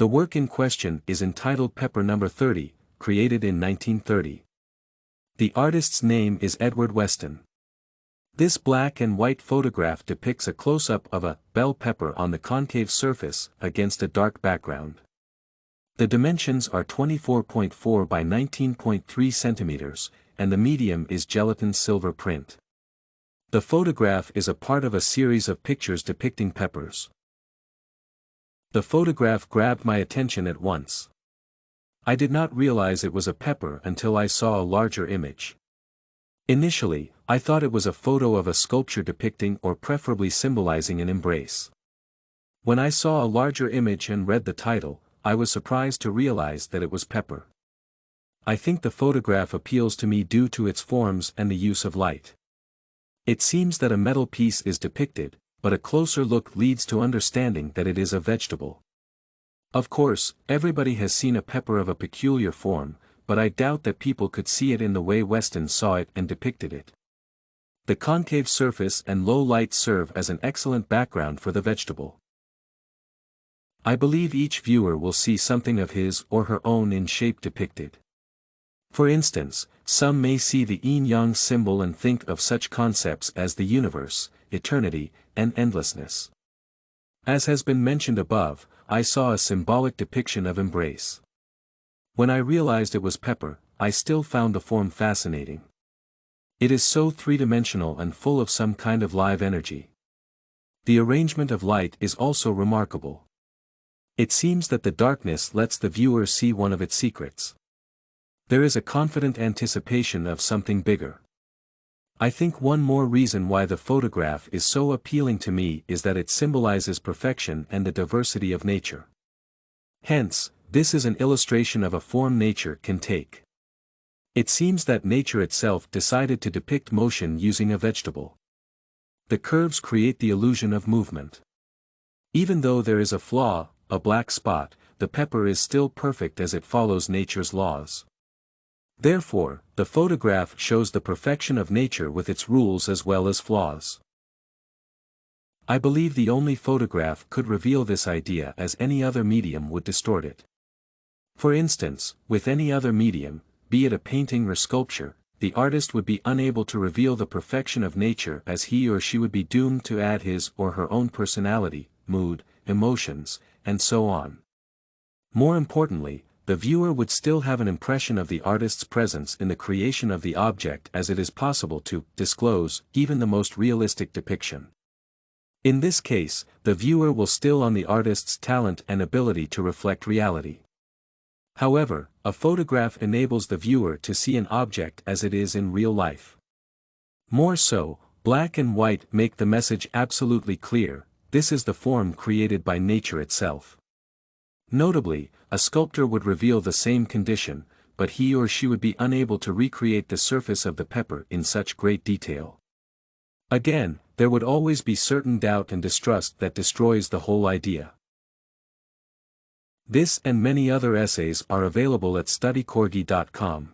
The work in question is entitled Pepper No. 30, created in 1930. The artist's name is Edward Weston. This black and white photograph depicts a close-up of a bell pepper on the concave surface against a dark background. The dimensions are 24.4 by 19.3 centimeters, and the medium is gelatin silver print. The photograph is a part of a series of pictures depicting peppers. The photograph grabbed my attention at once. I did not realize it was a pepper until I saw a larger image. Initially, I thought it was a photo of a sculpture depicting or preferably symbolizing an embrace. When I saw a larger image and read the title, I was surprised to realize that it was pepper. I think the photograph appeals to me due to its forms and the use of light. It seems that a metal piece is depicted, but a closer look leads to understanding that it is a vegetable. Of course, everybody has seen a pepper of a peculiar form, but I doubt that people could see it in the way Weston saw it and depicted it. The concave surface and low light serve as an excellent background for the vegetable. I believe each viewer will see something of his or her own in shape depicted. For instance, some may see the yin-yang symbol and think of such concepts as the universe, eternity, and endlessness. As has been mentioned above, I saw a symbolic depiction of embrace. When I realized it was pepper, I still found the form fascinating. It is so three-dimensional and full of some kind of live energy. The arrangement of light is also remarkable. It seems that the darkness lets the viewer see one of its secrets. There is a confident anticipation of something bigger. I think one more reason why the photograph is so appealing to me is that it symbolizes perfection and the diversity of nature. Hence, this is an illustration of a form nature can take. It seems that nature itself decided to depict motion using a vegetable. The curves create the illusion of movement. Even though there is a flaw, a black spot, the pepper is still perfect as it follows nature's laws. Therefore, the photograph shows the perfection of nature with its rules as well as flaws. I believe the only photograph could reveal this idea as any other medium would distort it. For instance, with any other medium, be it a painting or sculpture, the artist would be unable to reveal the perfection of nature as he or she would be doomed to add his or her own personality, mood, emotions, and so on. More importantly, the viewer would still have an impression of the artist's presence in the creation of the object as it is possible to disclose even the most realistic depiction. In this case, the viewer will still on the artist's talent and ability to reflect reality. However, a photograph enables the viewer to see an object as it is in real life. More so, black and white make the message absolutely clear: this is the form created by nature itself. Notably, a sculptor would reveal the same condition, but he or she would be unable to recreate the surface of the pepper in such great detail. Again, there would always be certain doubt and distrust that destroys the whole idea. This and many other essays are available at studycorgi.com.